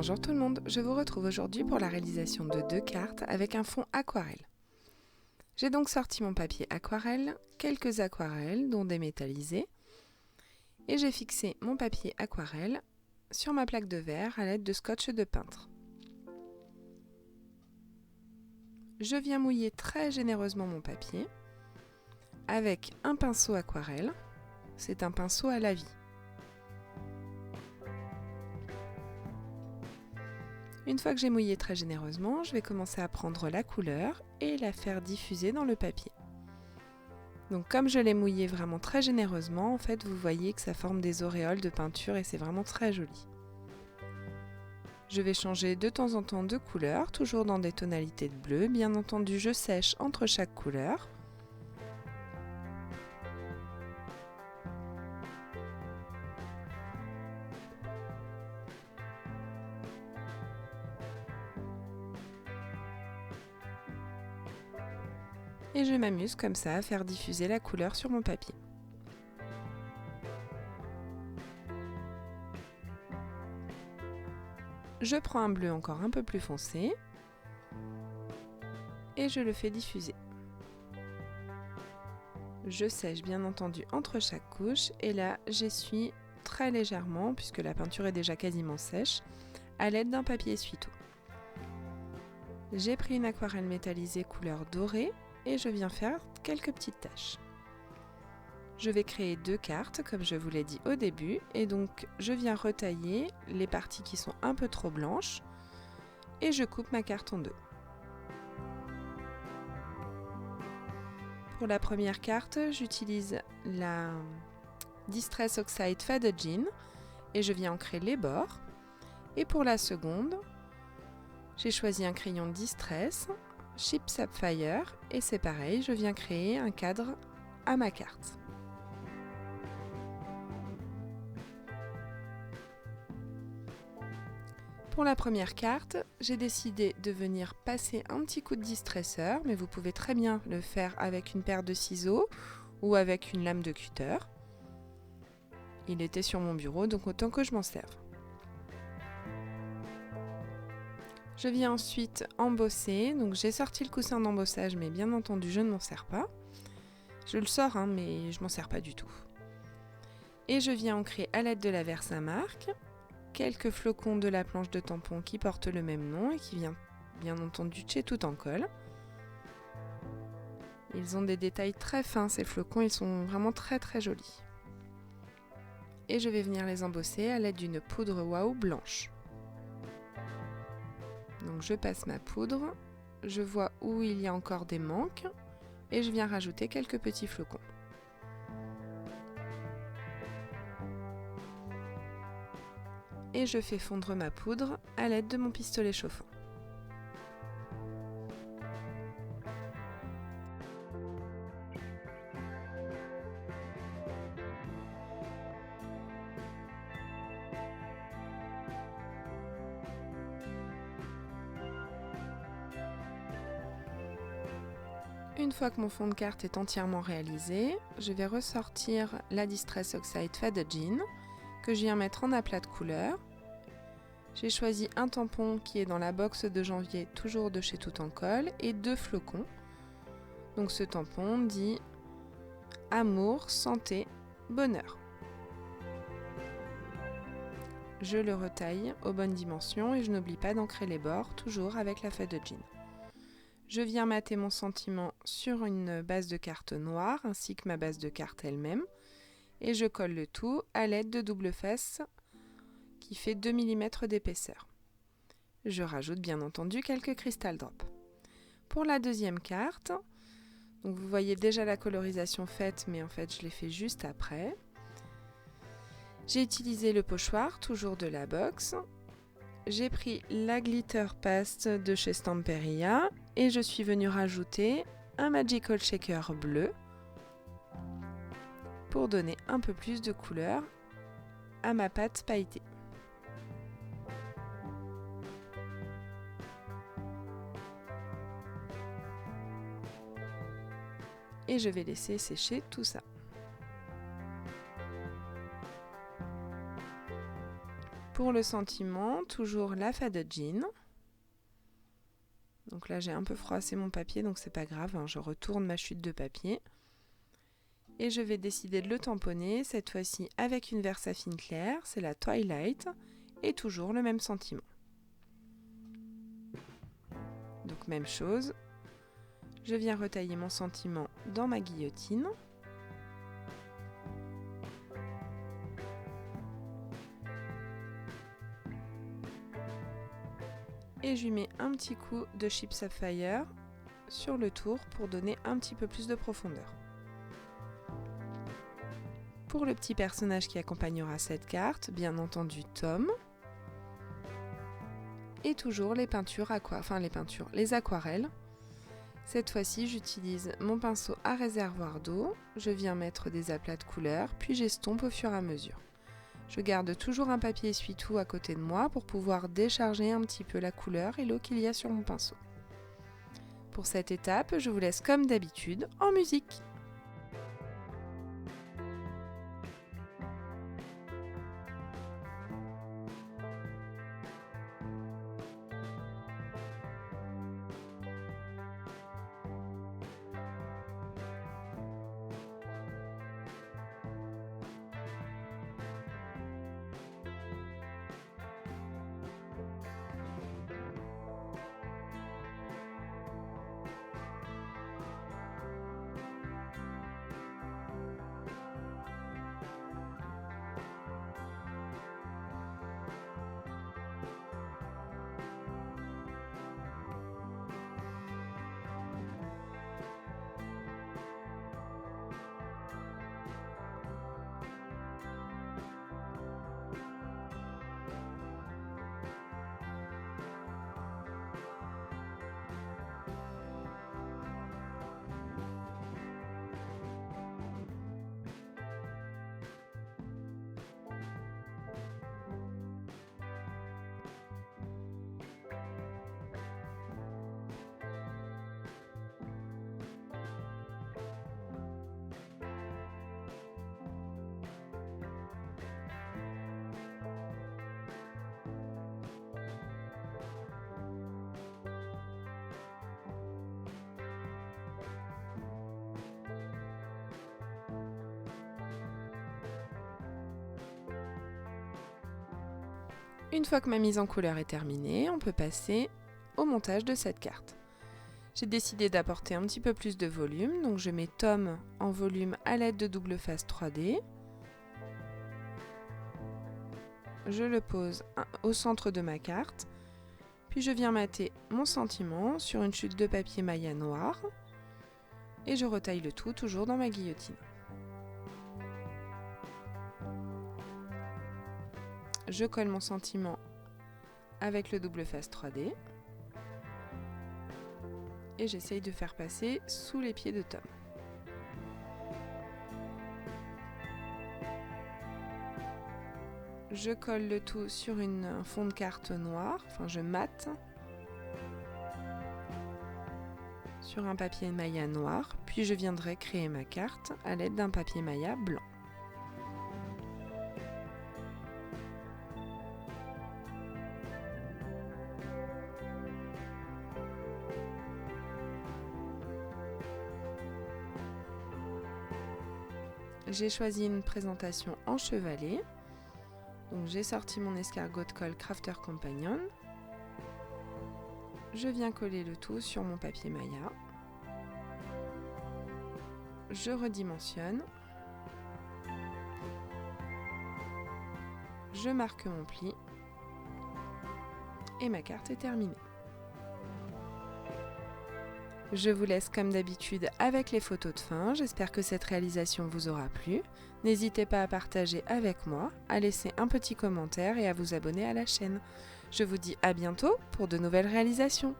Bonjour tout le monde, je vous retrouve aujourd'hui pour la réalisation de 2 cartes avec un fond aquarelle. J'ai donc sorti mon papier aquarelle, quelques aquarelles dont des métallisées, et j'ai fixé mon papier aquarelle sur ma plaque de verre à l'aide de scotch de peintre. Je viens mouiller très généreusement mon papier avec un pinceau aquarelle, c'est un pinceau à la vie. Une fois que j'ai mouillé très généreusement, je vais commencer à prendre la couleur et la faire diffuser dans le papier. Donc comme je l'ai mouillé vraiment très généreusement, en fait vous voyez que ça forme des auréoles de peinture et c'est vraiment très joli. Je vais changer de temps en temps de couleur, toujours dans des tonalités de bleu. Bien entendu, je sèche entre chaque couleur. Et je m'amuse comme ça à faire diffuser la couleur sur mon papier. Je prends un bleu encore un peu plus foncé et je le fais diffuser. Je sèche bien entendu entre chaque couche et là j'essuie très légèrement, puisque la peinture est déjà quasiment sèche, à l'aide d'un papier essuie-tout. J'ai pris une aquarelle métallisée couleur dorée et je viens faire quelques petites taches. Je vais créer 2 cartes comme je vous l'ai dit au début et donc je viens retailler les parties qui sont un peu trop blanches et je coupe ma carte en 2. Pour la première carte, j'utilise la Distress Oxide Faded Jean et je viens ancrer les bords. Et pour la seconde, j'ai choisi un crayon Distress, Chip Sapphire et c'est pareil, je viens créer un cadre à ma carte. Pour la première carte, j'ai décidé de venir passer un petit coup de distresseur, mais vous pouvez très bien le faire avec une paire de ciseaux ou avec une lame de cutter. Il était sur mon bureau, donc autant que je m'en serve. Je viens ensuite embosser, donc j'ai sorti le coussin d'embossage, mais bien entendu je ne m'en sers pas. Je le sors, mais je m'en sers pas du tout. Et je viens ancrer à l'aide de la Versamark quelques flocons de la planche de tampon qui portent le même nom et qui vient bien entendu de chez Tout en Colle. Ils ont des détails très fins ces flocons, ils sont vraiment très très jolis. Et je vais venir les embosser à l'aide d'une poudre Wow blanche. Donc je passe ma poudre, je vois où il y a encore des manques et je viens rajouter quelques petits flocons. Et je fais fondre ma poudre à l'aide de mon pistolet chauffant. Une fois que mon fond de carte est entièrement réalisé, je vais ressortir la Distress Oxide Faded Jean que je viens mettre en aplat de couleur. J'ai choisi un tampon qui est dans la box de janvier, toujours de chez Tout en Colle, et 2 flocons. Donc ce tampon dit Amour, santé, bonheur. Je le retaille aux bonnes dimensions et je n'oublie pas d'ancrer les bords, toujours avec la Faded Jean. Je viens mater mon sentiment sur une base de carte noire ainsi que ma base de carte elle-même et je colle le tout à l'aide de double face qui fait 2 mm d'épaisseur. Je rajoute bien entendu quelques crystal drops. Pour la deuxième carte, donc vous voyez déjà la colorisation faite, mais en fait je l'ai fait juste après. J'ai utilisé le pochoir, toujours de la box. J'ai pris la Glitter Paste de chez Stamperia et je suis venue rajouter un Magical Shaker bleu pour donner un peu plus de couleur à ma pâte pailletée. Et je vais laisser sécher tout ça. Pour le sentiment, toujours la fa de jean. Donc là j'ai un peu froissé mon papier, donc c'est pas grave, hein, je retourne ma chute de papier. Et je vais décider de le tamponner, cette fois-ci avec une Versafine claire, c'est la Twilight, et toujours le même sentiment. Donc même chose, je viens retailler mon sentiment dans ma guillotine. Et je lui mets un petit coup de Chip Sapphire sur le tour pour donner un petit peu plus de profondeur. Pour le petit personnage qui accompagnera cette carte, bien entendu Tom. Et toujours les peintures les aquarelles. Cette fois-ci, j'utilise mon pinceau à réservoir d'eau. Je viens mettre des aplats de couleurs, puis j'estompe au fur et à mesure. Je garde toujours un papier essuie-tout à côté de moi pour pouvoir décharger un petit peu la couleur et l'eau qu'il y a sur mon pinceau. Pour cette étape, je vous laisse comme d'habitude en musique. Une fois que ma mise en couleur est terminée, on peut passer au montage de cette carte. J'ai décidé d'apporter un petit peu plus de volume, donc je mets Tom en volume à l'aide de double face 3D. Je le pose au centre de ma carte, puis je viens mater mon sentiment sur une chute de papier Maya noir et je retaille le tout toujours dans ma guillotine. Je colle mon sentiment avec le double face 3D et j'essaye de faire passer sous les pieds de Tom. Je colle le tout sur un fond de carte noir, je mate sur un papier Maya noir, puis je viendrai créer ma carte à l'aide d'un papier Maya blanc. J'ai choisi une présentation en chevalet. Donc j'ai sorti mon escargot de colle Crafter Companion. Je viens coller le tout sur mon papier Maya. Je redimensionne. Je marque mon pli. Et ma carte est terminée. Je vous laisse comme d'habitude avec les photos de fin. J'espère que cette réalisation vous aura plu. N'hésitez pas à partager avec moi, à laisser un petit commentaire et à vous abonner à la chaîne. Je vous dis à bientôt pour de nouvelles réalisations.